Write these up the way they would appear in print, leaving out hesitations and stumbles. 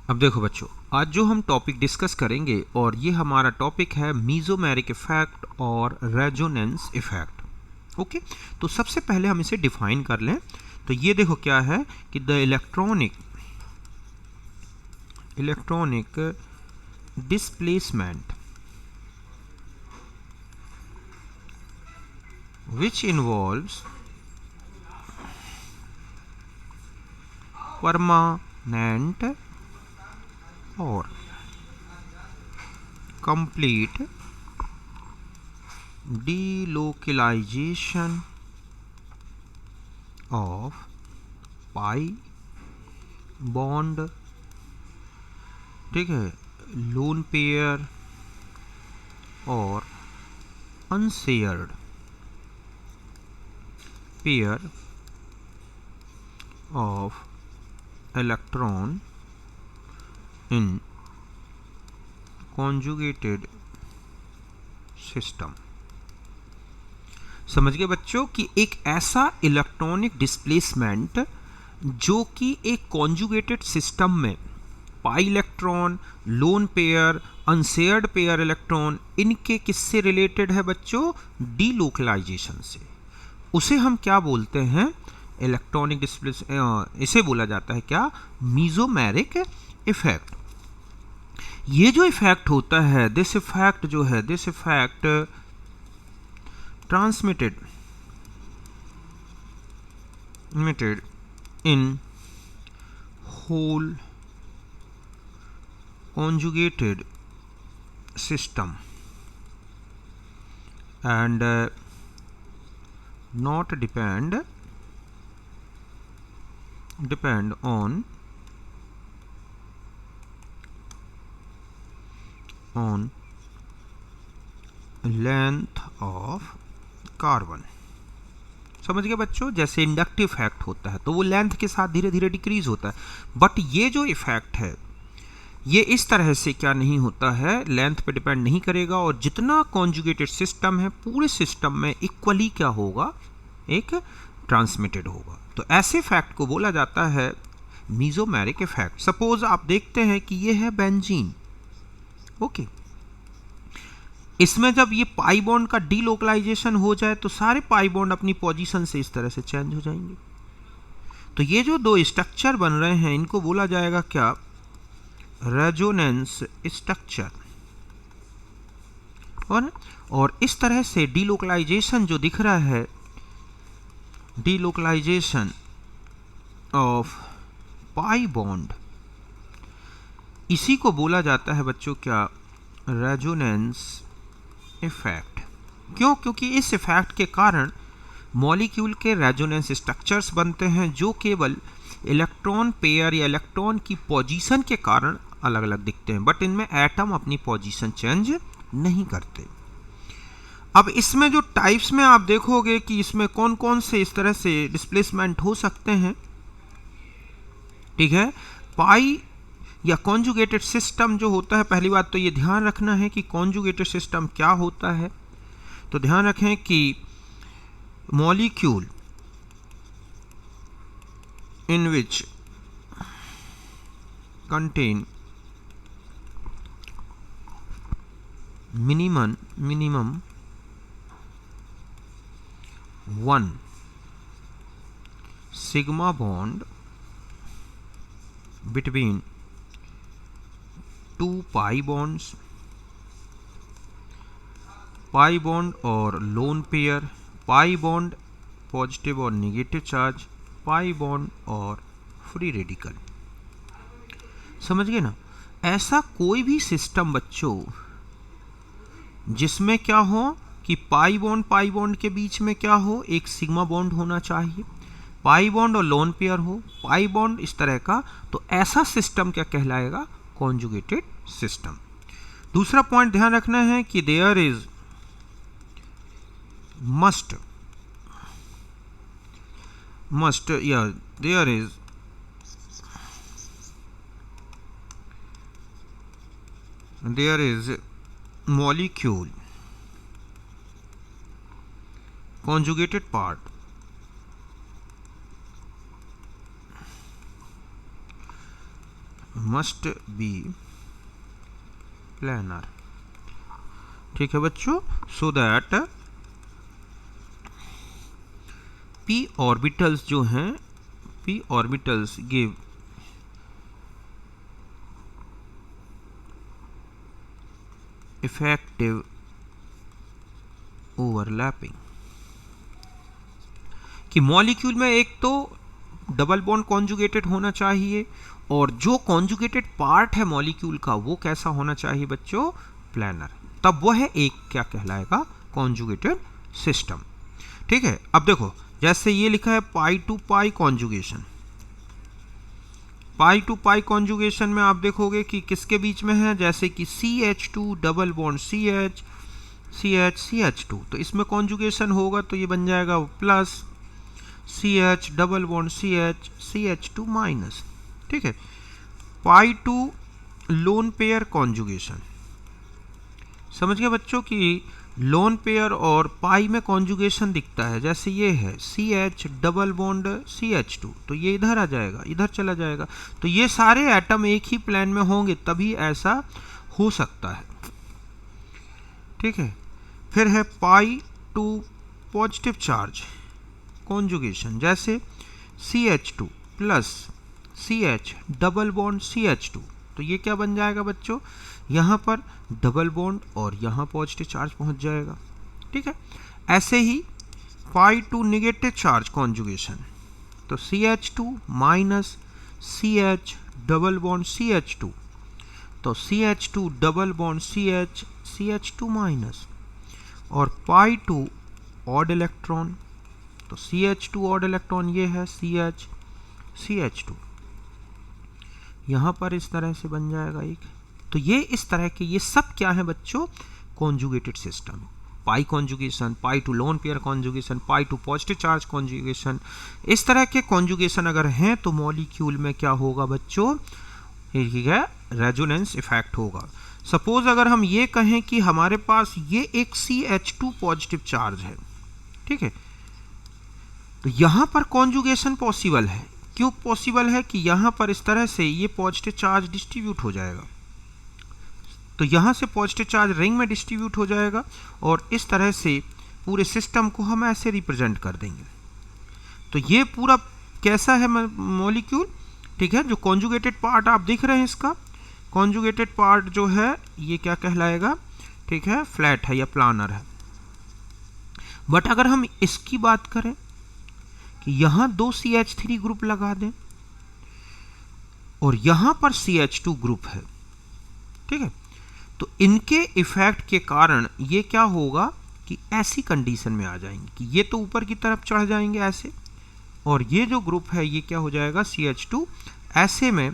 अब देखो बच्चों, आज जो हम टॉपिक डिस्कस करेंगे और ये हमारा टॉपिक है मीजोमेरिक इफेक्ट और रेजोनेंस इफेक्ट। ओके, तो सबसे पहले हम इसे डिफाइन कर लें। तो ये देखो क्या है कि the electronic displacement which involves permanent or complete delocalization of pi bond, ठीक है, लोन पेयर और unshared pair of electron in conjugated system। समझ गए बच्चों कि एक ऐसा इलेक्ट्रॉनिक डिस्प्लेसमेंट जो कि एक कॉन्जुगेटेड सिस्टम में pi electron, lone pair, unshared pair electron, इनके किससे रिलेटेड है बच्चों? डीलोकलाइजेशन से। उसे हम क्या बोलते हैं? इलेक्ट्रॉनिक डिस्प्लेस, इसे बोला जाता है क्या? Mesomeric effect. ये जो इफेक्ट होता है, दिस इफेक्ट जो है, this effect transmitted in whole conjugated system and not depend on length of carbon। समझ गए बच्चों? जैसे इंडक्टिव इफेक्ट होता है तो वो लेंथ के साथ धीरे धीरे डिक्रीज होता है, बट ये जो इफेक्ट है ये इस तरह से क्या नहीं होता है, लेंथ पे डिपेंड नहीं करेगा, और जितना कॉन्जुगेटेड सिस्टम है पूरे सिस्टम में इक्वली क्या होगा, एक ट्रांसमिटेड होगा। तो ऐसे फैक्ट को बोला जाता है मीजोमेरिक इफेक्ट। सपोज आप देखते हैं कि ये है बेंजीन। ओके, इसमें जब ये पाई बॉन्ड का डीलोकलाइजेशन हो जाए तो सारे पाई बॉन्ड अपनी पोजीशन से इस तरह से चेंज हो जाएंगे। तो ये जो दो स्ट्रक्चर बन रहे हैं इनको बोला जाएगा क्या? Resonance structure. और इस तरह से डीलोकलाइजेशन जो दिख रहा है, डीलोकलाइजेशन ऑफ पाई बॉन्ड, इसी को बोला जाता है बच्चों क्या? Resonance effect. क्यों? क्योंकि इस इफेक्ट के कारण मॉलिक्यूल के रेजोनेंस स्ट्रक्चर्स बनते हैं जो केवल इलेक्ट्रॉन पेयर या इलेक्ट्रॉन की पोजीशन के कारण अलग अलग दिखते हैं, बट इनमें एटम अपनी पोजीशन चेंज नहीं करते। अब इसमें जो टाइप्स में आप देखोगे कि इसमें कौन कौन से इस तरह से डिस्प्लेसमेंट हो सकते हैं। ठीक है, पाई या कॉन्जुगेटेड सिस्टम जो होता है, पहली बात तो ये ध्यान रखना है कि कॉन्जुगेटेड सिस्टम क्या होता है। तो ध्यान रखें कि molecule in which contain minimum one sigma bond between two pi bonds, pi bond और lone pair, pi bond positive और नेगेटिव चार्ज, पाई बॉन्ड और फ्री रेडिकल। समझ गए ना? ऐसा कोई भी सिस्टम बच्चों जिसमें क्या हो कि पाई बॉन्ड के बीच में क्या हो, एक सिग्मा बॉन्ड होना चाहिए, पाई बॉन्ड और लोन पेयर हो, पाई बॉन्ड इस तरह का, तो ऐसा सिस्टम क्या कहलाएगा? Conjugated system. दूसरा पॉइंट ध्यान रखना है कि there is must there is molecule conjugated part must be planar. ठीक है बच्चों, सो दैट p ऑर्बिटल्स जो हैं, p orbitals give effective overlapping. कि मॉलिक्यूल में एक तो डबल बॉन्ड कॉन्जुगेटेड होना चाहिए, और जो कॉन्जुगेटेड पार्ट है मॉलिक्यूल का वो कैसा होना चाहिए बच्चों, प्लानर। तब वह एक क्या कहलाएगा, कॉन्जुगेटेड सिस्टम। ठीक है, अब देखो जैसे ये लिखा है pi to pi conjugation. Pi to pi conjugation में आप देखोगे कि किसके बीच में है, जैसे कि CH2 double bond CH CH CH2, तो इसमें कॉन्जुगेशन होगा तो ये बन जाएगा plus CH double bond CH CH2 minus. ठीक है, pi to lone pair conjugation. समझ गए बच्चों कि लोन पेयर और पाई में कॉन्जुगेशन दिखता है, जैसे ये है CH डबल बॉन्ड CH2, तो ये इधर आ जाएगा, इधर चला जाएगा, तो ये सारे एटम एक ही प्लेन में होंगे तभी ऐसा हो सकता है। ठीक है, फिर है pi to positive charge conjugation, जैसे CH2 plus CH double bond CH2, तो ये क्या बन जाएगा बच्चों, यहाँ पर डबल बॉन्ड और यहाँ पॉजिटिव चार्ज पहुँच जाएगा। ठीक है, ऐसे ही पाई टू नेगेटिव चार्ज कॉन्जुगेशन, तो CH2 minus CH double bond CH2, तो CH2 double bond CH CH2 minus, और पाई टू ऑड इलेक्ट्रॉन, तो CH2 ऑड इलेक्ट्रॉन ये है CH CH2, यहाँ पर इस तरह से बन जाएगा एक। तो ये इस तरह के ये सब क्या है बच्चों, conjugated system. Pi conjugation, pi to lone pair conjugation, pi to positive charge conjugation, इस तरह के कॉन्जुगेशन अगर हैं तो मॉलिक्यूल में क्या होगा बच्चों, ठीक है, रेजोनेंस इफेक्ट होगा। सपोज अगर हम ये कहें कि हमारे पास ये एक CH2 पॉजिटिव चार्ज है, ठीक है, तो यहां पर कॉन्जुगेशन पॉसिबल है। क्यों पॉसिबल है कि यहां पर इस तरह से ये पॉजिटिव चार्ज डिस्ट्रीब्यूट हो जाएगा, तो यहां से पॉजिटिव चार्ज रिंग में डिस्ट्रीब्यूट हो जाएगा, और इस तरह से पूरे सिस्टम को हम ऐसे रिप्रेजेंट कर देंगे। तो ये पूरा कैसा है मॉलिक्यूल, ठीक है, जो कॉन्जुगेटेड पार्ट आप देख रहे हैं, इसका कॉन्जुगेटेड पार्ट जो है ये क्या कहलाएगा, ठीक है, फ्लैट है या प्लानर है। बट अगर हम इसकी बात करें कि यहां दो CH3 ग्रुप लगा दें और यहां पर CH2 ग्रुप है, ठीक है, तो इनके इफेक्ट के कारण ये क्या होगा कि ऐसी कंडीशन में आ जाएंगे कि ये तो ऊपर की तरफ चढ़ जाएंगे ऐसे, और ये जो ग्रुप है ये क्या हो जाएगा CH2, ऐसे में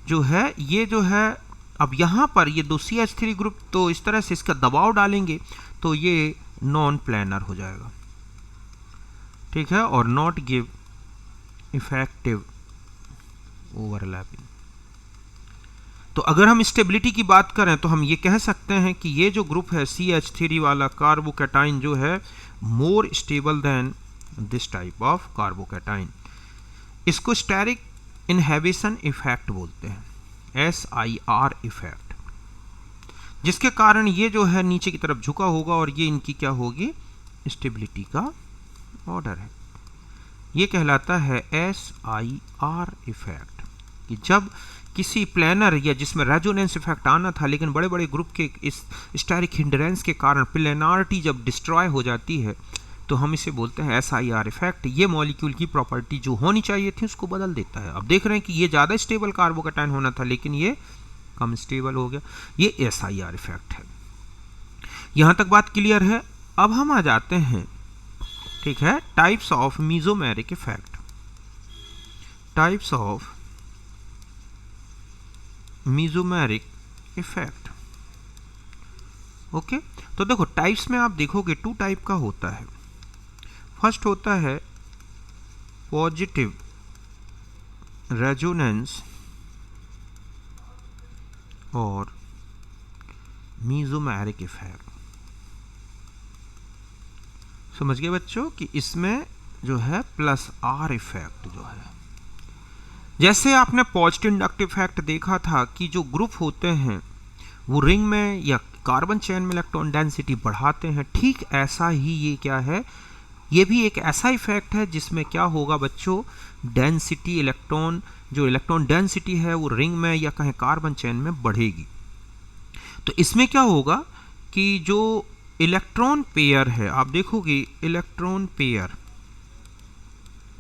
जो है ये जो है, अब यहाँ पर ये दो CH3 ग्रुप तो इस तरह से इसका दबाव डालेंगे तो ये नॉन प्लानर हो जाएगा, ठीक है, और नॉट गिव इफेक्टिव ओवरलैपिंग। तो अगर हम स्टेबिलिटी की बात करें तो हम ये कह सकते हैं कि ये जो ग्रुप है CH3 वाला कार्बोकैटाइन जो है more stable then this type of carbocation. इसको स्टेरिक इनहिबिशन इफेक्ट बोलते हैं, SIR इफेक्ट, जिसके कारण ये जो है नीचे की तरफ झुका होगा और ये इनकी क्या होगी, स्टेबिलिटी का ऑर्डर है। ये कहलाता है SIR इफेक्ट, कि जब किसी प्लानर या जिसमें रेजोनेंस इफेक्ट आना था लेकिन बड़े बड़े ग्रुप के इस स्टेरिक हिंड्रेंस के कारण प्लानरिटी जब डिस्ट्रॉय हो जाती है तो हम इसे बोलते हैं SIR इफेक्ट। ये मॉलिक्यूल की प्रॉपर्टी जो होनी चाहिए थी उसको बदल देता है। अब देख रहे हैं कि ये ज़्यादा स्टेबल कार्बोकैटाइन होना था लेकिन ये कम स्टेबल हो गया, ये SIR इफेक्ट है। यहाँ तक बात क्लियर है। अब हम आ जाते हैं, ठीक है, types of mesomeric effect. Types of mesomeric effect, okay. तो देखो टाइप्स में आप देखोगे 2 टाइप का होता है। फर्स्ट होता है पॉजिटिव रेजोनेंस और मीजोमेरिक इफेक्ट। समझ गए बच्चों कि इसमें जो है +R इफेक्ट जो है, जैसे आपने पॉजिटिव इंडक्टिव इफेक्ट देखा था कि जो ग्रुप होते हैं वो रिंग में या कार्बन चेन में इलेक्ट्रॉन डेंसिटी बढ़ाते हैं, ठीक ऐसा ही ये क्या है, ये भी एक ऐसा इफेक्ट है जिसमें क्या होगा बच्चों, डेंसिटी इलेक्ट्रॉन, जो इलेक्ट्रॉन डेंसिटी है वो रिंग में या कहें कार्बन चेन में बढ़ेगी। तो इसमें क्या होगा कि जो इलेक्ट्रॉन पेयर है, आप देखोगे इलेक्ट्रॉन पेयर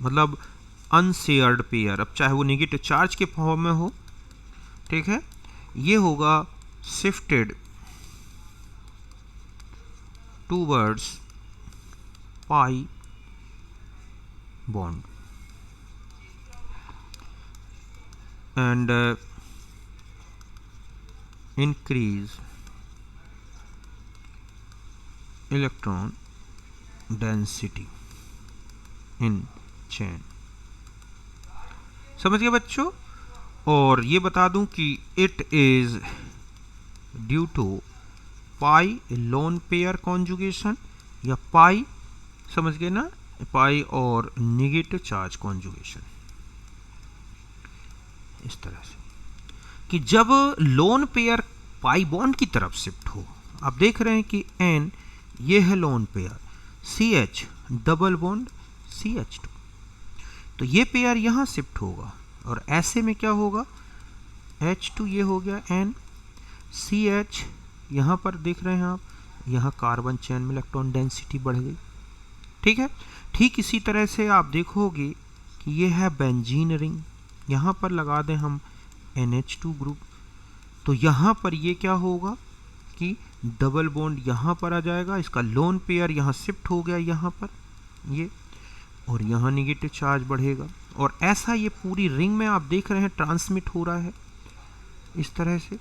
मतलब अनशेयर्ड पेयर, अब चाहे वो नेगेटिव चार्ज के फॉर्म में हो, ठीक है, ये होगा shifted towards pi bond and increase electron density in chain। समझ गए बच्चों? और ये बता दूं कि it is due to pi lone pair conjugation या pi, समझ गए ना, pi और नेगेटिव चार्ज कॉन्जुगेशन। इस तरह से कि जब लोन पेयर पाई बॉन्ड की तरफ शिफ्ट हो, आप देख रहे हैं कि N ये है lone pair, CH double bond CH2, तो ये पेयर यहाँ शिफ्ट होगा और ऐसे में क्या होगा, H2 ये हो गया N, CH यहाँ पर देख रहे हैं आप, यहाँ कार्बन चेन में इलेक्ट्रॉन डेंसिटी बढ़ गई, ठीक है। ठीक इसी तरह से आप देखोगे कि ये है बेंजीन रिंग, यहाँ पर लगा दें हम NH2 ग्रुप, तो यहाँ पर ये क्या होगा कि डबल बॉन्ड यहाँ पर आ जाएगा, इसका लोन पेयर यहाँ शिफ्ट हो गया यहाँ पर ये, और यहाँ नेगेटिव चार्ज बढ़ेगा, और ऐसा ये पूरी रिंग में आप देख रहे हैं ट्रांसमिट हो रहा है इस तरह से,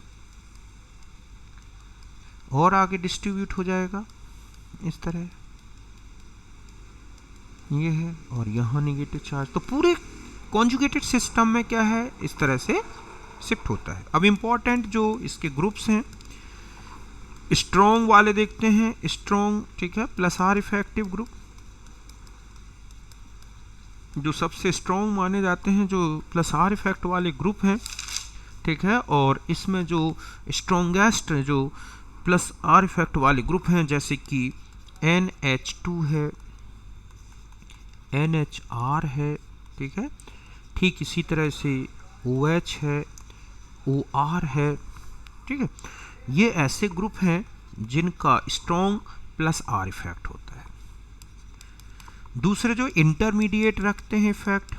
और आगे डिस्ट्रीब्यूट हो जाएगा इस तरह, ये है, और यहाँ नेगेटिव चार्ज, तो पूरे कॉन्जुगेटेड सिस्टम में क्या है, इस तरह से शिफ्ट होता है। अब इंपॉर्टेंट जो इसके ग्रुप्स हैं, स्ट्रॉन्ग वाले देखते हैं, स्ट्रॉन्ग, ठीक है, प्लस आर इफेक्टिव ग्रुप, जो सबसे स्ट्रॉन्ग माने जाते हैं, जो प्लस आर इफेक्ट वाले ग्रुप हैं, ठीक है, और इसमें जो स्ट्रॉन्गेस्ट जो प्लस आर इफेक्ट वाले ग्रुप हैं, जैसे कि NH2 है, NHR है, ठीक है, ठीक इसी तरह से OH है, OR है, ठीक है, ये ऐसे ग्रुप हैं जिनका स्ट्रॉन्ग प्लस आर इफेक्ट होता है। दूसरे जो इंटरमीडिएट रखते हैं effect,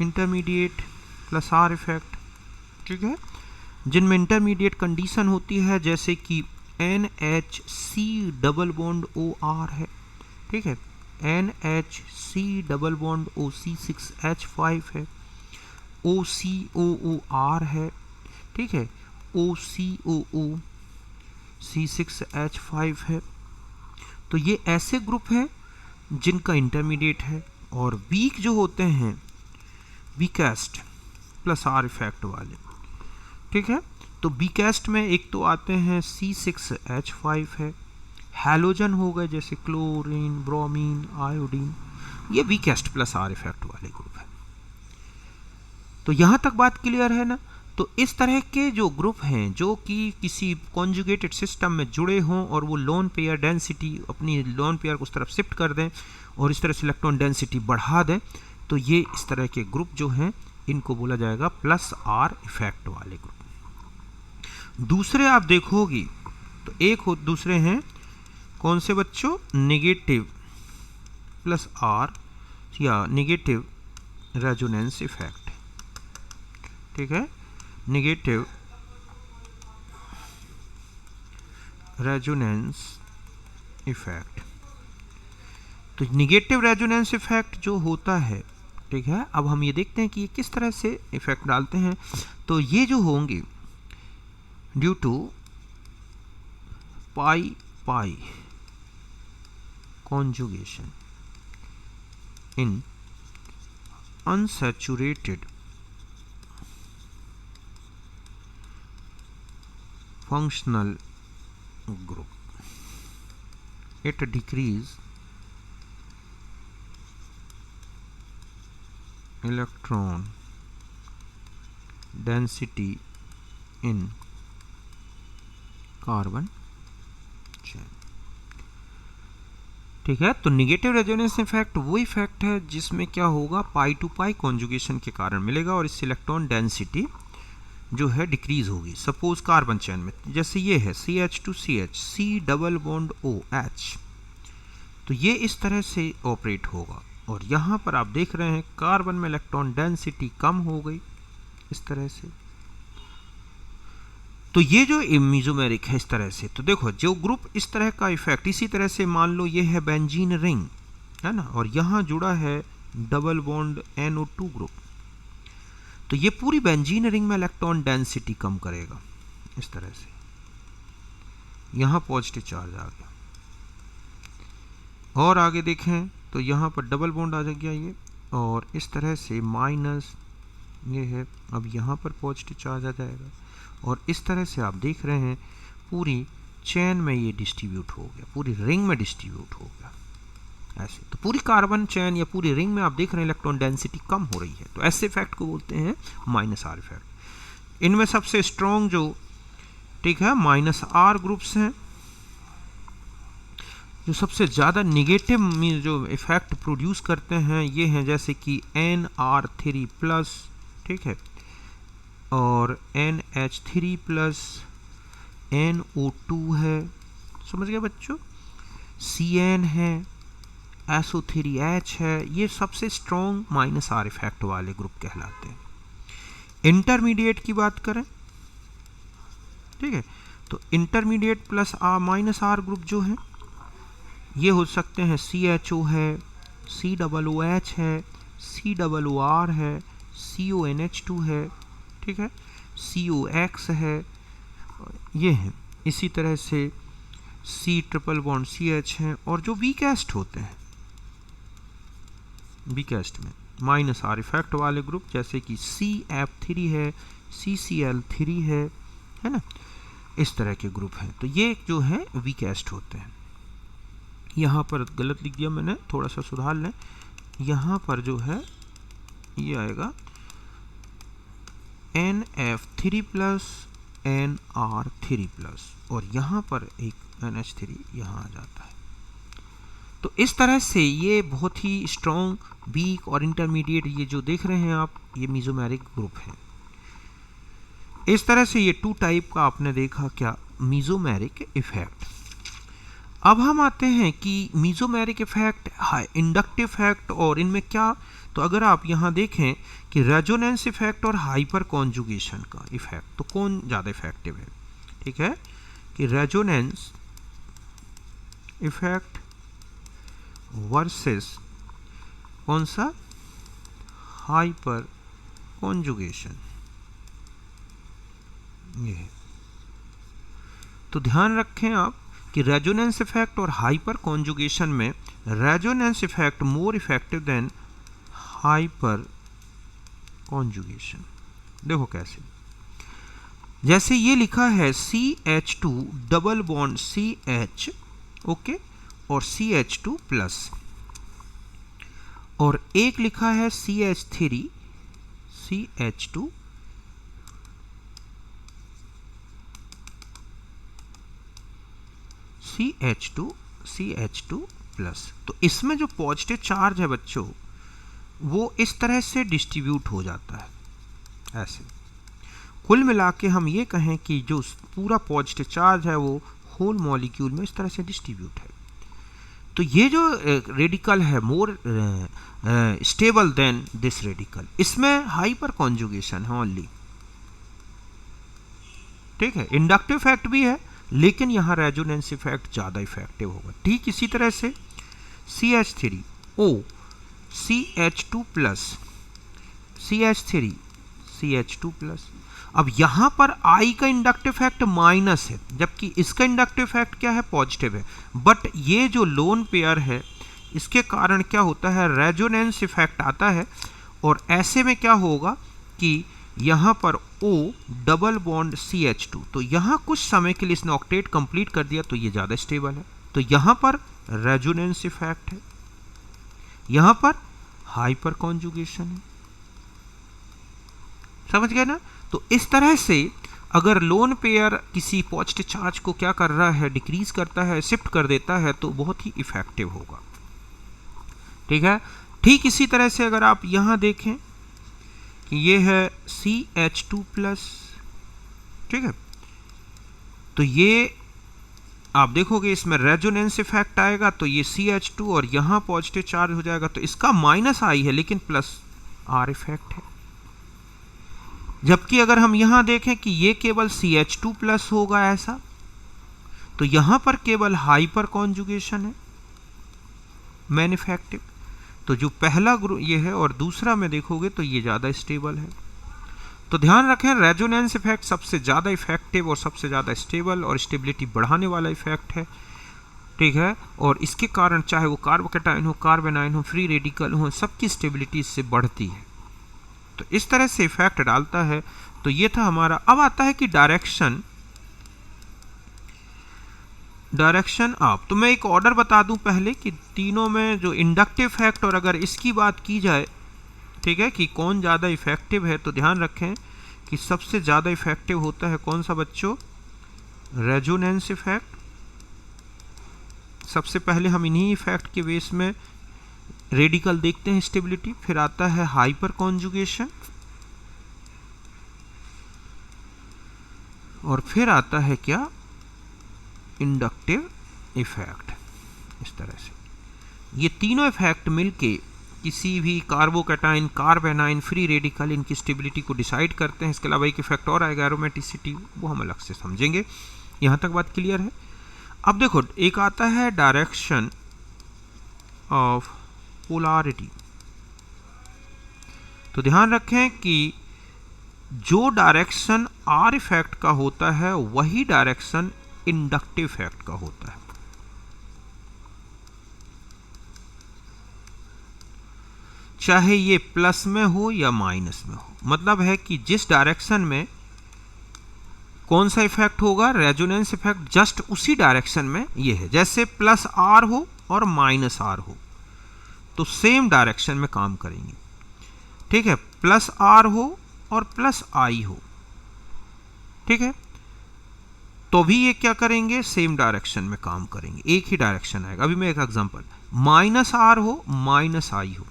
intermediate plus are effect, ठीक है, जिनमें इंटरमीडिएट कंडीशन होती है, जैसे कि NHC डबल बॉन्ड OR है, ठीक है, NHC डबल बॉन्ड OC6H5 है, OCOOR है, ठीक है, OCOO C6H5 है, तो ये ऐसे ग्रुप हैं जिनका इंटरमीडिएट है। और वीक जो होते हैं, वीकेस्ट प्लस आर इफेक्ट वाले, ठीक है, तो वीकेस्ट में एक तो आते हैं C6H5 है, हैलोजन हो गए जैसे क्लोरीन, ब्रोमीन, आयोडीन, ये वीकेस्ट प्लस आर इफेक्ट वाले ग्रुप है। तो यहाँ तक बात क्लियर है ना? तो इस तरह के जो ग्रुप हैं जो कि किसी कॉन्जुगेटेड सिस्टम में जुड़े हों और वो लोन पेयर डेंसिटी, अपनी लोन पेयर को उस तरफ शिफ्ट कर दें और इस तरह से इलेक्ट्रॉन डेंसिटी बढ़ा दें, तो ये इस तरह के ग्रुप जो हैं इनको बोला जाएगा प्लस आर इफेक्ट वाले ग्रुप। दूसरे आप देखोगी तो एक हो, दूसरे हैं कौन से बच्चों, नेगेटिव प्लस आर या नेगेटिव रेजोनेंस इफेक्ट, ठीक है, नेगेटिव रेजोनेंस इफेक्ट। तो नेगेटिव रेजोनेंस इफेक्ट जो होता है, ठीक है, अब हम ये देखते हैं कि ये किस तरह से इफेक्ट डालते हैं। तो ये जो होंगे due to pi pi conjugation in unsaturated functional group, it decrease electron density in carbon chain. ठीक है, तो निगेटिव रेजोनेंस इफेक्ट वो इफेक्ट है जिसमें क्या होगा, पाई टू पाई कॉन्जुगेशन के कारण मिलेगा और इससे इलेक्ट्रॉन डेंसिटी जो है डिक्रीज होगी। सपोज कार्बन चेन में जैसे ये है CH2CH, C double bond OH, तो ये इस तरह से ऑपरेट होगा और यहाँ पर आप देख रहे हैं कार्बन में इलेक्ट्रॉन डेंसिटी कम हो गई इस तरह से। तो ये जो मेसोमेरिक है इस तरह से, तो देखो जो ग्रुप इस तरह का इफेक्ट, इसी तरह से मान लो ये है बेंजीन रिंग है ना, और यहाँ जुड़ा है डबल बॉन्ड NO2 ग्रुप, तो ये पूरी बेंजीन रिंग में इलेक्ट्रॉन डेंसिटी कम करेगा इस तरह से। यहाँ पॉजिटिव चार्ज आ गया और आगे देखें तो यहाँ पर डबल बॉन्ड आ गया ये, और इस तरह से माइनस ये है, अब यहाँ पर पॉजिटिव चार्ज आ जाएगा और इस तरह से आप देख रहे हैं पूरी चेन में ये डिस्ट्रीब्यूट हो गया, पूरी रिंग में डिस्ट्रीब्यूट हो गया ऐसे। तो पूरी कार्बन चेन या पूरी रिंग में आप देख रहे हैं इलेक्ट्रॉन डेंसिटी कम हो रही है, तो ऐसे इफेक्ट को बोलते हैं -R इफेक्ट। इनमें सबसे स्ट्रॉन्ग जो ठीक है -R ग्रुप्स हैं, जो सबसे ज़्यादा निगेटिव जो इफेक्ट प्रोड्यूस करते हैं ये हैं जैसे कि NR3+, ठीक है, और NH3+, NO2 है, समझ गए बच्चों, CN है, SO3H है, ये सबसे स्ट्रॉन्ग -R इफेक्ट वाले ग्रुप कहलाते हैं। इंटरमीडिएट की बात करें, ठीक है, तो इंटरमीडिएट प्लस -R ग्रुप जो है ये हो सकते हैं CHO है, COOH है, COOR है, CONH2 है, ठीक है, COX है, ये हैं। इसी तरह से C ट्रिपल बॉन्ड CH हैं, और जो वीकेस्ट होते हैं, वीकेस्ट में -R इफेक्ट वाले ग्रुप जैसे कि CF3 है, CCl3 है ना, इस तरह के ग्रुप हैं। तो ये जो है वीकेस्ट होते हैं। यहाँ पर गलत लिख दिया मैंने, थोड़ा सा सुधार लें, यहाँ पर जो है ये आएगा NF3+, NR3+, और यहाँ पर एक NH3 यहाँ आ जाता है। तो इस तरह से ये बहुत ही स्ट्रॉन्ग, वीक और इंटरमीडिएट ये जो देख रहे हैं आप, ये मेसोमेरिक ग्रुप है। इस तरह से ये 2 टाइप का आपने देखा क्या, मेसोमेरिक इफेक्ट। अब हम आते हैं कि मेसोमेरिक इफेक्ट, इंडक्टिव इफेक्ट, और इनमें क्या, तो अगर आप यहाँ देखें कि रेजोनेंस इफेक्ट और हाइपर कॉन्जुगेशन का इफेक्ट, तो कौन ज़्यादा इफेक्टिव है, ठीक है, कि रेजोनेंस इफेक्ट वर्सेस कौन सा, हाइपर कॉन्जुगेशन, ये है। तो ध्यान रखें आप कि रेजोनेंस इफेक्ट और हाइपर कॉन्जुगेशन में resonance effect more effective than hyperconjugation. देखो कैसे, जैसे ये लिखा है CH2 double bond CH, okay, और CH2+, और एक लिखा है CH3 CH2, CH2+। तो इसमें जो पॉजिटिव चार्ज है बच्चों, वो इस तरह से डिस्ट्रीब्यूट हो जाता है ऐसे। कुल मिला के हम ये कहें कि जो पूरा पॉजिटिव चार्ज है वो होल मॉलिक्यूल में इस तरह से डिस्ट्रीब्यूट है। तो ये जो रेडिकल है more stable then this radical, इसमें हाइपर कॉन्जुगेशन है ओनली, ठीक है, इंडक्टिव इफेक्ट भी है लेकिन यहाँ रेजोनेंस इफेक्ट ज़्यादा इफेक्टिव होगा। ठीक इसी तरह से CH3O CH2+, CH3 CH2+। अब यहाँ पर I का इंडक्टिव इफेक्ट माइनस है, जबकि इसका इंडक्टिव इफेक्ट क्या है, पॉजिटिव है। बट ये जो लोन पेयर है, इसके कारण क्या होता है, रेजोनेंस इफेक्ट आता है, और ऐसे में क्या होगा कि यहाँ पर O डबल बॉन्ड CH2, तो यहाँ कुछ समय के लिए इसने ऑक्टेट कंप्लीट कर दिया, तो ये ज़्यादा स्टेबल है। तो यहाँ पर रेजोनेंस इफेक्ट है, यहाँ पर हाइपर कॉन्जुगेशन है। समझ गए ना। तो इस तरह से अगर लोन पेयर किसी पॉजिटिव चार्ज को क्या कर रहा है, डिक्रीज करता है, शिफ्ट कर देता है, तो बहुत ही इफेक्टिव होगा। ठीक है। ठीक इसी तरह से अगर आप यहां देखें कि ये है CH2+, ठीक है, तो ये आप देखोगे इसमें रेजोनेंस इफेक्ट आएगा, तो ये CH2 और यहां पॉजिटिव चार्ज हो जाएगा, तो इसका -I है लेकिन +R इफेक्ट है। जबकि अगर हम यहां देखें कि ये केवल CH2+ होगा ऐसा, तो यहां पर केवल हाइपर कॉन्जुगेशन है, मेन इफेक्टिव। तो जो पहला ग्रुप ये है और दूसरा में देखोगे तो ये ज़्यादा स्टेबल है। तो ध्यान रखें, रेजोनेंस इफेक्ट सबसे ज़्यादा इफेक्टिव और सबसे ज़्यादा स्टेबल और स्टेबिलिटी बढ़ाने वाला इफेक्ट है। ठीक है। और इसके कारण चाहे वो कार्बोकैटायन हो, कार्बेनाइन हो, फ्री रेडिकल हो, सबकी स्टेबिलिटी इससे बढ़ती है। तो इस तरह से इफेक्ट डालता है। तो ये था हमारा। अब आता है कि डायरेक्शन आप, तो मैं एक ऑर्डर बता दूं पहले कि तीनों में जो इंडक्टिव इफेक्ट, और अगर इसकी बात की जाए, ठीक है, कि कौन ज़्यादा इफेक्टिव है, तो ध्यान रखें कि सबसे ज़्यादा इफेक्टिव होता है कौन सा बच्चों, रेजोनेंस इफेक्ट। सबसे पहले हम इन्हीं इफेक्ट के बेस में रेडिकल देखते हैं स्टेबिलिटी, फिर आता है हाइपर कॉन्जुगेशन, और फिर आता है क्या, इंडक्टिव इफेक्ट। इस तरह से ये तीनों इफेक्ट मिलके किसी भी कार्बोकैटायन, कार्बेनाइन, फ्री रेडिकल, इनकी स्टेबिलिटी को डिसाइड करते हैं। इसके अलावा एक इफेक्ट और आएगा एरोमेटिसिटी, वो हम अलग से समझेंगे। यहां तक बात क्लियर है। अब देखो, एक आता है डायरेक्शन ऑफ पोलैरिटी। तो ध्यान रखें कि जो डायरेक्शन आर इफेक्ट का होता है वही डायरेक्शन इंडक्टिव इफेक्ट का होता है। चाहे ये प्लस में हो या माइनस में हो, मतलब है कि जिस डायरेक्शन में कौन सा इफेक्ट होगा, रेजोनेंस इफेक्ट, जस्ट उसी डायरेक्शन में ये है। जैसे +R हो और -R हो तो सेम डायरेक्शन में काम करेंगे। ठीक है। +R हो और +I हो, ठीक है, तो भी ये क्या करेंगे, सेम डायरेक्शन में काम करेंगे, एक ही डायरेक्शन आएगा। अभी मैं एक एग्जांपल, -R हो -I हो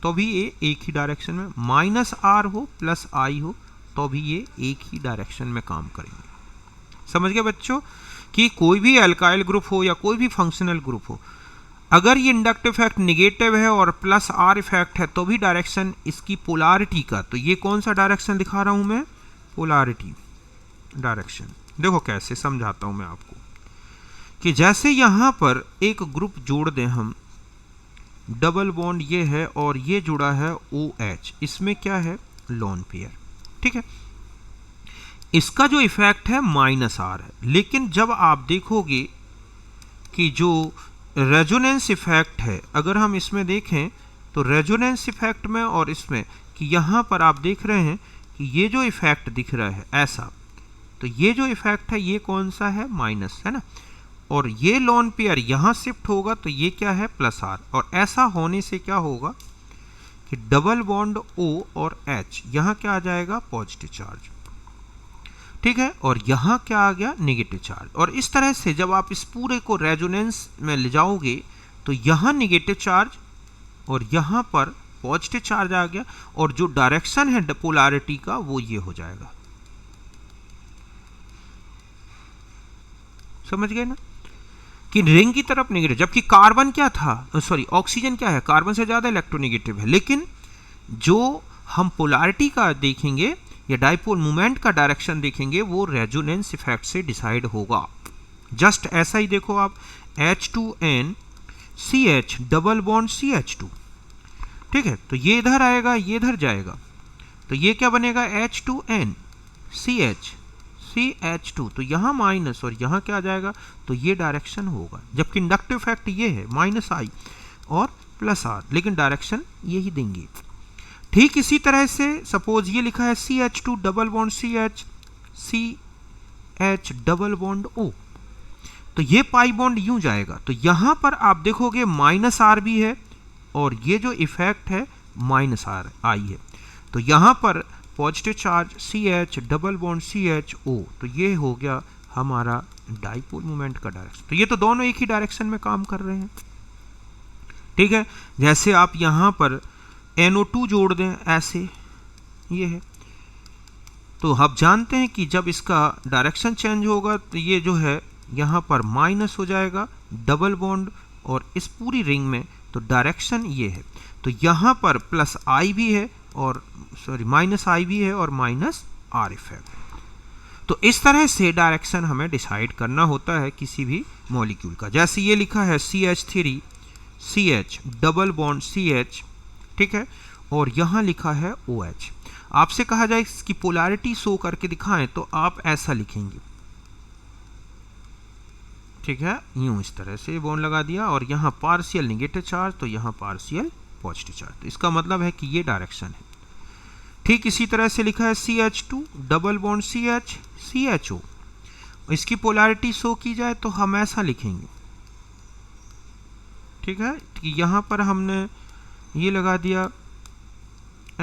तो भी ये एक ही डायरेक्शन में, -R हो +I हो तो भी ये एक ही डायरेक्शन में काम करेंगे। समझ गए बच्चों कि कोई भी अल्काइल ग्रुप हो या कोई भी फंक्शनल ग्रुप हो, अगर ये इंडक्टिव इफेक्ट निगेटिव है और +R इफेक्ट है तो भी डायरेक्शन इसकी पोलैरिटी का, तो ये कौन सा डायरेक्शन दिखा रहा हूं मैं, पोलैरिटी डायरेक्शन। देखो कैसे समझाता हूं मैं आपको, कि जैसे यहां पर एक ग्रुप जोड़ दें हम, डबल बॉन्ड ये है और ये जुड़ा है OH, इसमें क्या है, लोन पेयर। ठीक है। इसका जो इफेक्ट है -R है, लेकिन जब आप देखोगे कि जो रेजोनेंस इफेक्ट है, अगर हम इसमें देखें तो रेजोनेंस इफेक्ट में और इसमें, कि यहां पर आप देख रहे हैं कि ये जो इफेक्ट दिख रहा है ऐसा, तो ये जो इफेक्ट है ये कौन सा है, माइनस है ना, और ये लोन पेयर यहां शिफ्ट होगा तो ये क्या है, +R, और ऐसा होने से क्या होगा कि डबल बॉन्ड O और H, यहां क्या आ जाएगा, पॉजिटिव चार्ज। ठीक है। और यहां क्या आ गया, नेगेटिव चार्ज। और इस तरह से जब आप इस पूरे को रेजोनेंस में ले जाओगे तो यहां नेगेटिव चार्ज और यहां पर पॉजिटिव चार्ज आ गया, और जो डायरेक्शन है पोलैरिटी का वो ये हो जाएगा। समझ गए ना, कि रिंग की तरफ नेगेटिव, जबकि कार्बन क्या था, सॉरी ऑक्सीजन क्या है, कार्बन से ज्यादा इलेक्ट्रोनेगेटिव है, लेकिन जो हम पोलैरिटी का देखेंगे या डाइपोल मूवमेंट का डायरेक्शन देखेंगे वो रेजोनेंस इफेक्ट से डिसाइड होगा। जस्ट ऐसा ही देखो आप, H2N CH double bond CH2, ठीक है, तो ये इधर आएगा, ये इधर जाएगा, तो ये क्या बनेगा, H2N CH CH2, तो यहां माइनस और यहां क्या आ जाएगा, तो ये डायरेक्शन होगा। जबकि इंडक्टिव इफेक्ट ये है -I और +R, लेकिन डायरेक्शन यही देंगे। ठीक इसी तरह से सपोज ये लिखा है CH2 double bond CH CH double bond O, तो ये पाई बॉन्ड यूं जाएगा, तो यहां पर आप देखोगे -R भी है और ये जो इफेक्ट है -RI है, तो यहां पर positive charge CH double bond CHO, तो ये हो गया हमारा डाइपोल मोमेंट का डायरेक्शन। तो ये तो दोनों एक ही डायरेक्शन में काम कर रहे हैं, ठीक है। जैसे आप यहाँ पर NO2 जोड़ दें ऐसे, ये है, तो आप जानते हैं कि जब इसका डायरेक्शन चेंज होगा तो ये जो है यहाँ पर माइनस हो जाएगा डबल बॉन्ड, और इस पूरी रिंग में तो डायरेक्शन ये है, तो यहाँ पर प्लस I भी है और माइनस I भी है और माइनस R इफेक्ट। तो इस तरह से डायरेक्शन हमें डिसाइड करना होता है किसी भी मॉलिक्यूल का। जैसे ये लिखा है CH3 CH double bond CH, ठीक है, और यहाँ लिखा है OH। आपसे कहा जाए इसकी पोलैरिटी शो करके दिखाएं तो आप ऐसा लिखेंगे, ठीक है, यूं इस तरह से बॉन्ड लगा दिया और यहाँ पार्शियल नेगेटिव चार्ज तो यहाँ पार्शियल पॉजिटिव चार्ज, तो इसका मतलब है कि ये डायरेक्शन है। ठीक इसी तरह से लिखा है CH2 double bond CH CHO, इसकी पोलैरिटी शो की जाए तो हम ऐसा लिखेंगे, ठीक है, यहाँ पर हमने ये लगा दिया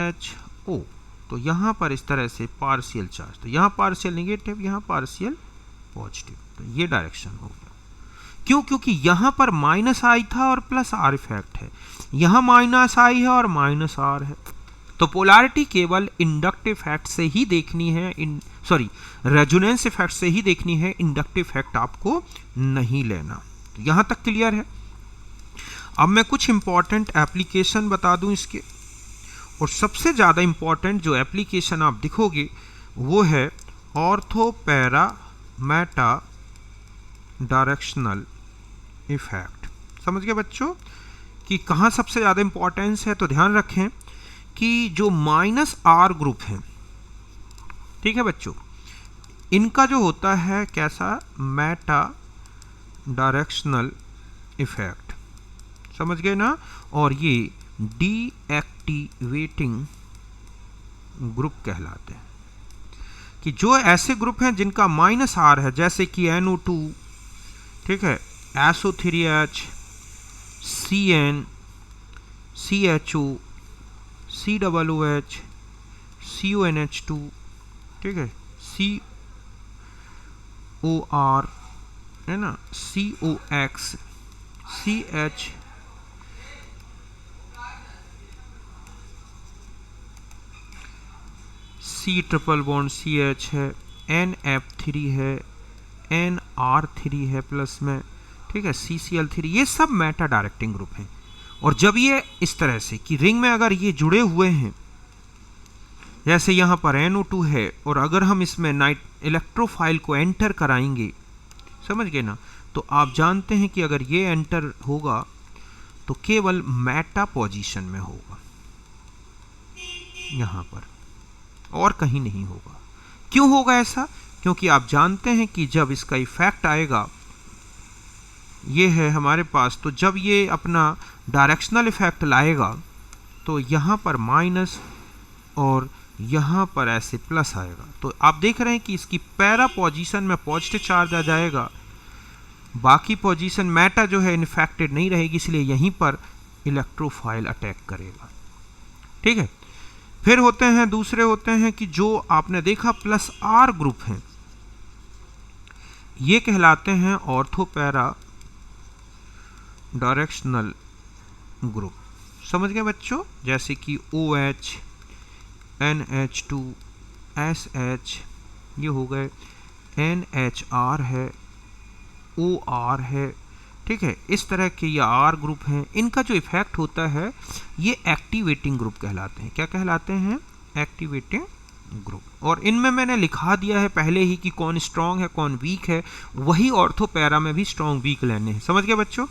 HO, तो यहाँ पर इस तरह से पार्शियल चार्ज, तो यहाँ पार्शियल नेगेटिव यहाँ पार्शियल पॉजिटिव, तो ये डायरेक्शन हो गया। क्यों? क्योंकि यहाँ पर माइनस I था और प्लस R इफेक्ट है, यहाँ माइनस I है और माइनस R है, तो पोलैरिटी केवल इंडक्टिव इफेक्ट से ही देखनी है, रेजोनेंस इफेक्ट से ही देखनी है, इंडक्टिव इफेक्ट आपको नहीं लेना। तो यहाँ तक क्लियर है। अब मैं कुछ इंपॉर्टेंट एप्लीकेशन बता दूं इसके, और सबसे ज़्यादा इंपॉर्टेंट जो एप्लीकेशन आप दिखोगे वो है ortho para Meta directional effect. समझ गए बच्चों कि कहाँ सबसे ज़्यादा इंपॉर्टेंस है? तो ध्यान रखें कि जो माइनस R ग्रुप है, ठीक है बच्चों, इनका जो होता है कैसा, मेटा डायरेक्शनल इफेक्ट, समझ गए ना, और ये डीएक्टिवेटिंग ग्रुप कहलाते हैं। कि जो ऐसे ग्रुप हैं जिनका माइनस R है, जैसे कि NO2, ठीक है, SO3H, CN, CHO, COOH, CONH2, ठीक है, COR, है ना, COX, CH, C triple bond CH है, NF3 है, NR3 है प्लस में, ठीक है, CCl3, ये सब मेटा डायरेक्टिंग ग्रुप हैं। और जब ये इस तरह से कि रिंग में अगर ये जुड़े हुए हैं, जैसे यहाँ पर NO2 है, और अगर हम इसमें इलेक्ट्रोफाइल को एंटर कराएंगे, समझ गए ना, तो आप जानते हैं कि अगर ये एंटर होगा तो केवल मेटा पोजीशन में होगा, यहाँ पर, और कहीं नहीं होगा। क्यों होगा ऐसा? क्योंकि आप जानते हैं कि जब इसका इफेक्ट आएगा, ये है हमारे पास, तो जब ये अपना डायरेक्शनल इफेक्ट लाएगा तो यहाँ पर माइनस और यहाँ पर ऐसे प्लस आएगा। तो आप देख रहे हैं कि इसकी पैरा पोजीशन में पॉजिटिव चार्ज आ जाएगा, बाकी पोजीशन मेटा जो है इन्फेक्टेड नहीं रहेगी, इसलिए यहीं पर इलेक्ट्रोफाइल अटैक करेगा, ठीक है। फिर होते हैं, दूसरे होते हैं कि जो आपने देखा प्लस R ग्रुप हैं, ये कहलाते हैं ऑर्थो पैरा डायरेक्शनल ग्रुप। समझ गए बच्चों? जैसे कि OH, NH2, SH, ये हो गए, NHR है, OR है, ठीक है, इस तरह के ये R ग्रुप हैं। इनका जो इफेक्ट होता है ये एक्टिवेटिंग ग्रुप कहलाते हैं। क्या कहलाते हैं? Activating group. और इनमें मैंने लिखा दिया है पहले ही कि कौन स्ट्रॉन्ग है कौन वीक है, वही ऑर्थो पैरा में भी स्ट्रॉन्ग वीक लेने हैं। समझ गए बच्चों?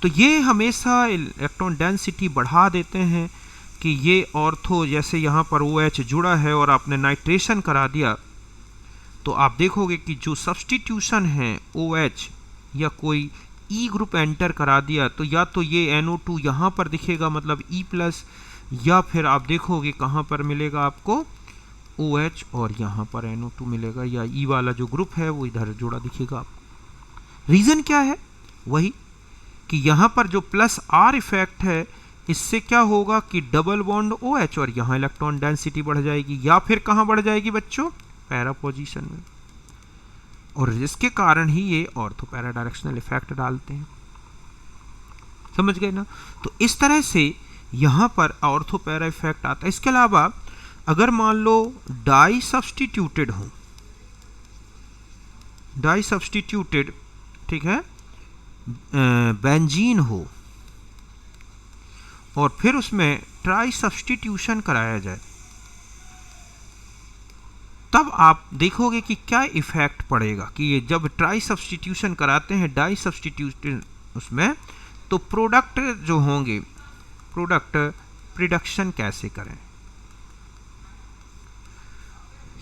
तो ये हमेशा इलेक्ट्रॉन डेंसिटी बढ़ा देते हैं कि ये ऑर्थो, जैसे यहाँ पर OH जुड़ा है और आपने नाइट्रेशन करा दिया, तो आप देखोगे कि जो सब्स्टिट्यूशन है OH या कोई E ग्रुप एंटर करा दिया, तो या तो ये NO2 यहाँ पर दिखेगा, मतलब E+, या फिर आप देखोगे कहाँ पर मिलेगा आपको OH और यहाँ पर NO2 मिलेगा, या E वाला जो ग्रुप है वो इधर जुड़ा दिखेगा आपको। रीज़न क्या है? वही कि यहाँ पर जो प्लस R इफेक्ट है इससे क्या होगा कि डबल बॉन्ड OH और यहाँ इलेक्ट्रॉन डेंसिटी बढ़ जाएगी, या फिर कहाँ बढ़ जाएगी बच्चों, पैरा पोजीशन में, और जिसके कारण ही ये ऑर्थो पैरा डायरेक्शनल इफेक्ट डालते हैं। समझ गए ना? तो इस तरह से यहाँ पर ऑर्थो पैरा इफेक्ट आता है। इसके अलावा अगर मान लो डाई सब्स्टिट्यूटेड हो, डाई सब्स्टिट्यूटेड, ठीक है, बेंजीन हो और फिर उसमें ट्राई सब्स्टिट्यूशन कराया जाए, तब आप देखोगे कि क्या इफेक्ट पड़ेगा कि ये जब ट्राई सब्स्टिट्यूशन कराते हैं डाई सब्स्टिट्यूशन उसमें, तो प्रोडक्ट जो होंगे, प्रोडक्ट प्रोडक्शन कैसे करें।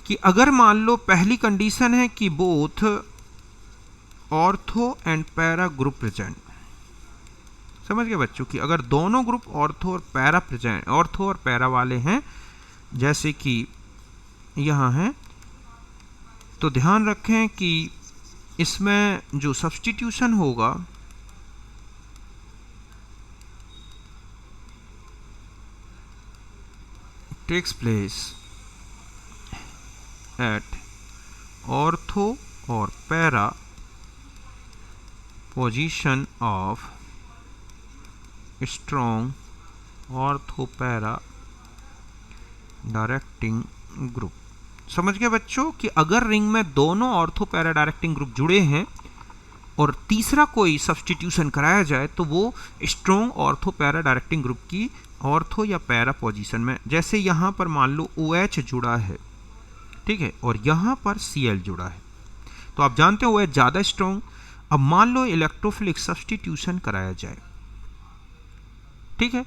कि अगर मान लो पहली कंडीशन है कि both ortho and para group present, समझ गए बच्चों, कि अगर दोनों ग्रुप ऑर्थो और पैरा प्रेजेंट, ऑर्थो और पैरा वाले हैं, जैसे कि यहाँ हैं, तो ध्यान रखें कि इसमें जो सब्स्टिट्यूशन होगा टेक्स प्लेस एट ऑर्थो और para position of strong ortho para directing group. समझ गए बच्चों कि अगर रिंग में दोनों ऑर्थो पैरा डायरेक्टिंग ग्रुप जुड़े हैं और तीसरा कोई सब्स्टिट्यूशन कराया जाए, तो वो strong ortho para directing group की ऑर्थो या पैरा पोजीशन में, जैसे यहाँ पर मान लो OH जुड़ा है, ठीक है, और यहाँ पर Cl जुड़ा है, तो आप जानते हो OH ज़्यादा स्ट्रॉन्ग। अब मान लो इलेक्ट्रोफिलिक सब्स्टिट्यूशन कराया जाए, ठीक है,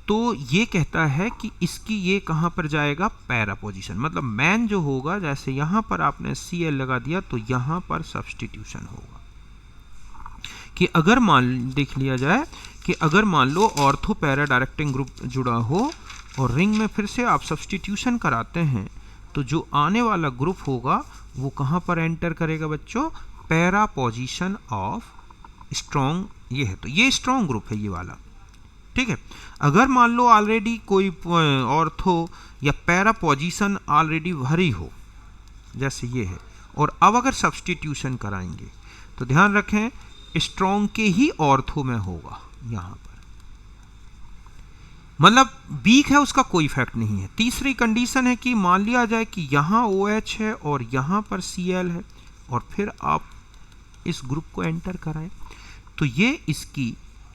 तो ये कहता है कि इसकी ये कहाँ पर जाएगा, पैरा पोजीशन, मतलब मैन जो होगा, जैसे यहाँ पर आपने Cl लगा दिया तो यहाँ पर सब्स्टिट्यूशन होगा। कि अगर देख लिया जाए कि अगर मान लो ऑर्थो पैरा डायरेक्टिंग ग्रुप जुड़ा हो और रिंग में फिर से आप सब्स्टिट्यूशन कराते हैं, तो जो आने वाला ग्रुप होगा वो कहाँ पर एंटर करेगा बच्चों, पैरा पोजीशन ऑफ स्ट्रॉन्ग, ये है, तो ये स्ट्रॉन्ग ग्रुप है ये वाला, ठीक है। अगर मान लो ऑलरेडी कोई ऑर्थो या पैरा पोजीशन ऑलरेडी भरी हो, जैसे ये है, और अब अगर सब्स्टिट्यूशन कराएंगे तो ध्यान रखें स्ट्रॉन्ग के ही ऑर्थो में होगा यहाँ पर, मतलब वीक है उसका कोई इफेक्ट नहीं है। तीसरी कंडीशन है कि मान लिया जाए कि यहाँ OH है और यहाँ पर Cl है और फिर आप इस ग्रुप को एंटर कराएं, तो ये इसकी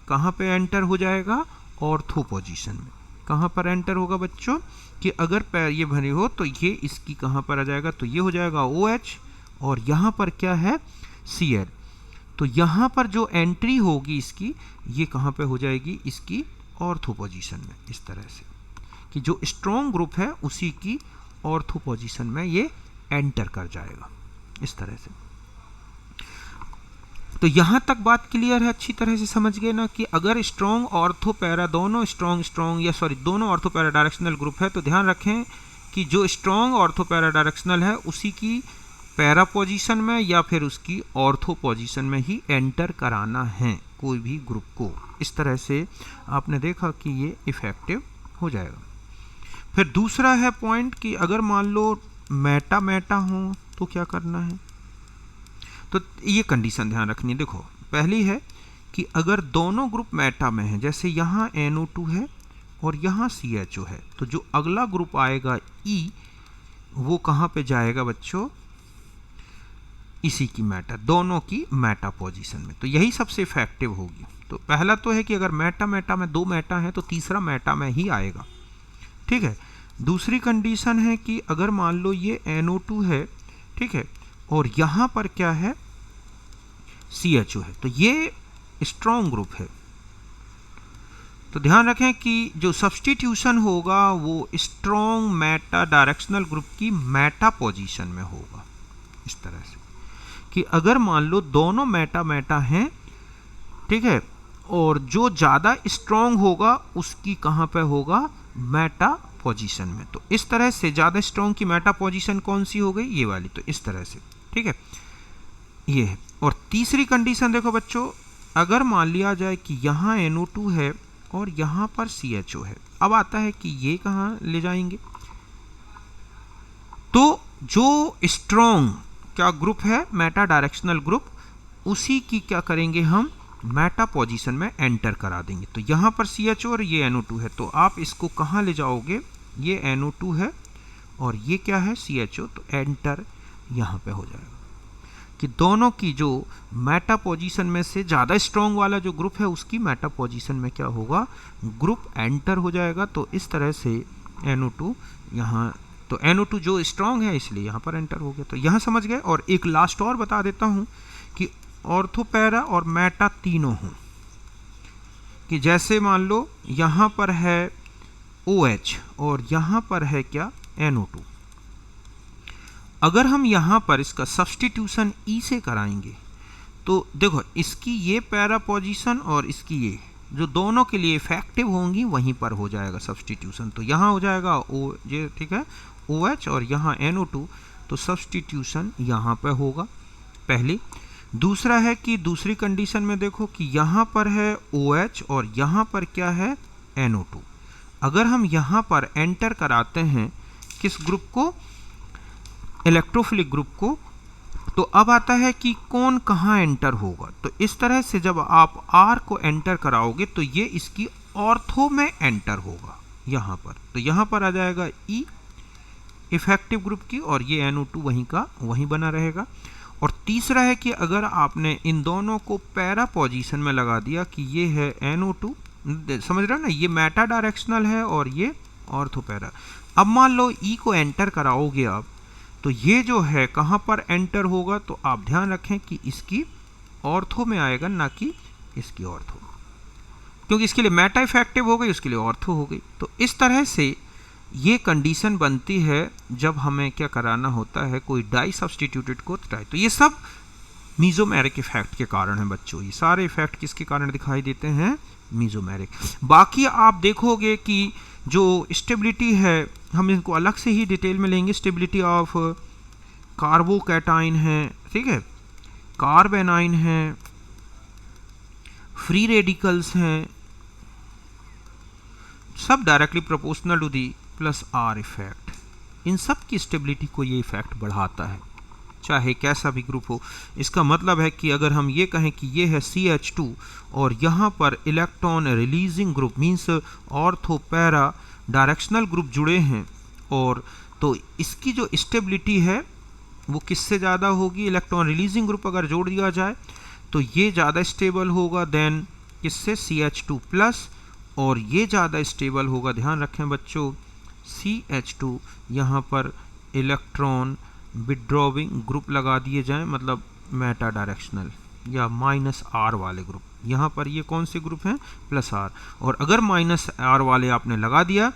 कहाँ पे एंटर हो जाएगा, ऑर्थो पोजीशन में। कहाँ पर एंटर होगा बच्चों, कि अगर पैर ये भरे हो तो ये इसकी कहाँ पर आ जाएगा, तो ये हो जाएगा OH और यहाँ पर क्या है, Cl, तो यहाँ पर जो एंट्री होगी इसकी, ये कहाँ पे हो जाएगी, इसकी ऑर्थो पोजीशन में, इस तरह से कि जो स्ट्रॉन्ग ग्रुप है उसी की ऑर्थो पोजीशन में ये एंटर कर जाएगा, इस तरह से। तो यहाँ तक बात क्लियर है, अच्छी तरह से समझ गए ना, कि अगर स्ट्रॉन्ग ऑर्थो पैरा दोनों दोनों ऑर्थो पैरा डायरेक्शनल ग्रुप है, तो ध्यान रखें कि जो स्ट्रॉन्ग ऑर्थो पैरा डायरेक्शनल है उसी की पैरा पोजीशन में या फिर उसकी ऑर्थो पोजीशन में ही एंटर कराना है कोई भी ग्रुप को। इस तरह से आपने देखा कि ये इफेक्टिव हो जाएगा। फिर दूसरा है पॉइंट कि अगर मान लो मेटा मेटा हो तो क्या करना है, तो ये कंडीशन ध्यान रखनी है। देखो पहली है कि अगर दोनों ग्रुप मेटा में है, जैसे यहाँ NO2 है और यहाँ CHO है, तो जो अगला ग्रुप आएगा E, वो कहाँ पे जाएगा बच्चों, इसी की मेटा, दोनों की मेटा पोजीशन में, तो यही सबसे इफेक्टिव होगी। तो पहला तो है कि अगर मेटा मेटा में दो मेटा है तो तीसरा मेटा में ही आएगा, ठीक है। दूसरी कंडीशन है कि अगर मान लो ये NO2 है, ठीक है, और यहाँ पर क्या है, CHO है, तो ये स्ट्रॉन्ग ग्रुप है। तो ध्यान रखें कि जो सब्स्टिट्यूशन होगा वो स्ट्रॉन्ग मेटा डायरेक्शनल ग्रुप की मेटा पोजीशन में होगा, इस तरह से कि अगर मान लो दोनों मेटा मेटा हैं, ठीक है, और जो ज़्यादा स्ट्रॉन्ग होगा उसकी कहाँ पे होगा, मेटा पोजीशन में। तो इस तरह से ज़्यादा स्ट्रॉन्ग की मेटा पोजीशन कौन सी हो गई, ये वाली, तो इस तरह से, ठीक है, ये है। और तीसरी कंडीशन देखो बच्चों, अगर मान लिया जाए कि यहाँ NO2 है और यहाँ पर CHO है। अब आता है कि ये कहाँ ले जाएंगे, तो जो स्ट्रॉन्ग क्या ग्रुप है, मेटा डायरेक्शनल ग्रुप, उसी की क्या करेंगे हम, मेटा पोजीशन में एंटर करा देंगे। तो यहाँ पर CHO और ये NO2 है, तो आप इसको कहाँ ले जाओगे, ये NO2 है और ये क्या है CHO, तो एंटर यहाँ पे हो जाएगा कि दोनों की जो मेटा पोजीशन में से ज़्यादा स्ट्रॉन्ग वाला जो ग्रुप है उसकी मेटा पोजीशन में क्या होगा, ग्रुप एंटर हो जाएगा। तो इस तरह से NO2 यहाँ, तो NO2 जो स्ट्रॉन्ग है इसलिए यहाँ पर एंटर हो गया। तो यहाँ समझ गए। और एक लास्ट और बता देता हूँ कि ऑर्थो पैरा और मेटा तीनों हों, कि जैसे मान लो यहाँ पर है OH और यहाँ पर है क्या NO2, अगर हम यहाँ पर इसका सब्स्टिट्यूशन E से कराएंगे तो देखो इसकी ये पैरा पोजीशन और इसकी ये जो दोनों के लिए इफेक्टिव होंगी वहीं पर हो जाएगा सब्स्टिट्यूशन। तो यहाँ हो जाएगा ओ ये ठीक है OH और यहाँ NO2, तो सब्स्टिट्यूशन यहाँ पर होगा पहली। दूसरा है कि दूसरी कंडीशन में देखो कि यहाँ पर है OH और यहाँ पर क्या है NO2, अगर हम यहाँ पर एंटर कराते हैं किस ग्रुप को, इलेक्ट्रोफिलिक ग्रुप को, तो अब आता है कि कौन कहाँ एंटर होगा। तो इस तरह से जब आप R को एंटर कराओगे तो ये इसकी ऑर्थो में एंटर होगा यहाँ पर, तो यहाँ पर आ जाएगा E इफेक्टिव ग्रुप की और ये NO2 वहीं का वहीं बना रहेगा। और तीसरा है कि अगर आपने इन दोनों को पैरा पोजीशन में लगा दिया कि ये है NO2, समझ रहे हो ना, ये मेटा डायरेक्शनल है और ये ऑर्थो पैरा। अब मान लो E को एंटर कराओगे आप, तो ये जो है कहाँ पर एंटर होगा, तो आप ध्यान रखें कि इसकी ऑर्थो में आएगा, ना कि इसकी ऑर्थो, क्योंकि इसके लिए मेटा इफेक्टिव हो गई, उसके लिए ऑर्थो हो गई। तो इस तरह से ये कंडीशन बनती है जब हमें क्या कराना होता है कोई डाई सब्स्टिट्यूटेड को ट्राई। तो ये सब मीजोमेरिक इफेक्ट के कारण है बच्चों, ये सारे इफेक्ट किसके कारण दिखाई देते हैं, मीजोमेरिक। बाकी आप देखोगे कि जो स्टेबिलिटी है हम इनको अलग से ही डिटेल में लेंगे, स्टेबिलिटी ऑफ कार्बोकैटाइन है, ठीक है, कार्बेनाइन है, फ्री रेडिकल्स हैं, सब directly proportional to the plus R effect, इन सब की स्टेबिलिटी को ये इफेक्ट बढ़ाता है चाहे कैसा भी ग्रुप हो। इसका मतलब है कि अगर हम ये कहें कि ये है CH2 और यहाँ पर electron releasing group means ortho para directional group जुड़े हैं, और तो इसकी जो स्टेबिलिटी है वो किससे ज़्यादा होगी, इलेक्ट्रॉन रिलीजिंग ग्रुप अगर जोड़ दिया जाए तो ये ज़्यादा स्टेबल होगा देन किससे, CH2 प्लस, और ये ज़्यादा स्टेबल होगा, ध्यान रखें बच्चों, CH2 यहाँ पर इलेक्ट्रॉन विड्रॉविंग ग्रुप लगा दिए जाएं, मतलब मेटा डायरेक्शनल या -R वाले ग्रुप, यहाँ पर ये कौन से ग्रुप हैं, +R, और अगर -R वाले आपने लगा दिया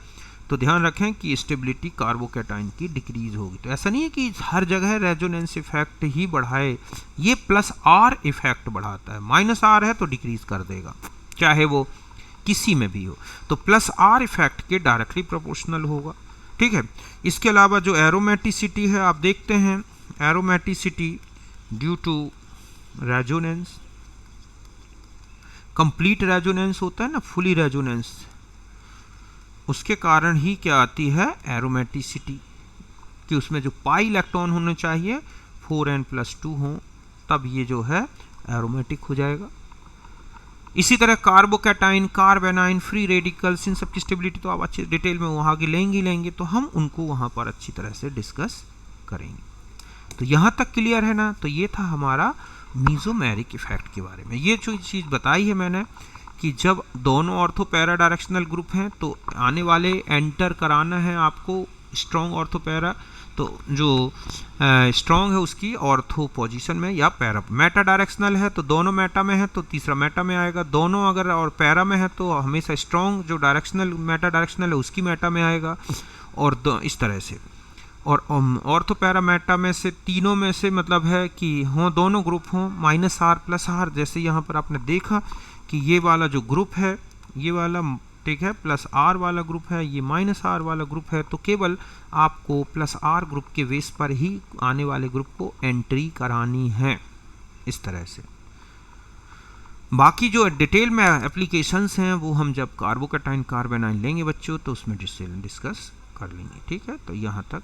तो ध्यान रखें कि स्टेबिलिटी कार्बोकैटाइन की डिक्रीज होगी। तो ऐसा नहीं है कि हर जगह रेजोनेंस इफेक्ट ही बढ़ाए, ये +R इफेक्ट बढ़ाता है, -R है तो डिक्रीज कर देगा चाहे वो किसी में भी हो, तो +R इफेक्ट के डायरेक्टली प्रोपोर्शनल होगा, ठीक है। इसके अलावा जो एरोमेटिसिटी है आप देखते हैं, aromaticity due to resonance, complete resonance होता है ना, फुली रेजोनेंस, उसके कारण ही क्या आती है एरोमेटिसिटी, कि उसमें जो पाई इलेक्ट्रॉन होने चाहिए 4n+2 हो, तब ये जो है एरोमेटिक हो जाएगा। इसी तरह कार्बोकैटाइन, कार्बेनाइन, फ्री रेडिकल्स, इन सब की स्टेबिलिटी तो आप अच्छे डिटेल में वहाँ आगे लेंगे, तो हम उनको वहाँ पर अच्छी तरह से डिस्कस करेंगे। तो यहाँ तक क्लियर है ना। तो ये था हमारा मीजोमेरिक इफेक्ट के बारे में। ये जो चीज़ बताई है मैंने कि जब दोनों ऑर्थो पैरा डायरेक्शनल ग्रुप हैं तो आने वाले एंटर कराना है आपको स्ट्रॉन्ग ऑर्थो पैरा, तो जो स्ट्रॉन्ग है उसकी ऑर्थो पोजीशन में या पैरा, मेटा डायरेक्शनल है तो दोनों मेटा में है तो तीसरा मेटा में आएगा, दोनों अगर और पैरा में है तो हमेशा स्ट्रॉन्ग जो डायरेक्शनल मेटा डायरेक्शनल है उसकी मेटा में आएगा, और इस तरह से। और ऑर्थो पैरा मेटा में से तीनों में से मतलब है कि हों दोनों ग्रुप हों -R +R, जैसे यहाँ पर आपने देखा कि ये वाला जो ग्रुप है ये वाला ठीक है +R वाला ग्रुप है, ये -R वाला ग्रुप है, तो केवल आपको +R ग्रुप के बेस पर ही आने वाले ग्रुप को एंट्री करानी है इस तरह से। बाकी जो डिटेल में एप्लीकेशंस हैं वो हम जब कार्बोकैटायन कार्बेनाइन लेंगे बच्चों तो उसमें डिस्कस कर लेंगे। ठीक है, तो यहाँ तक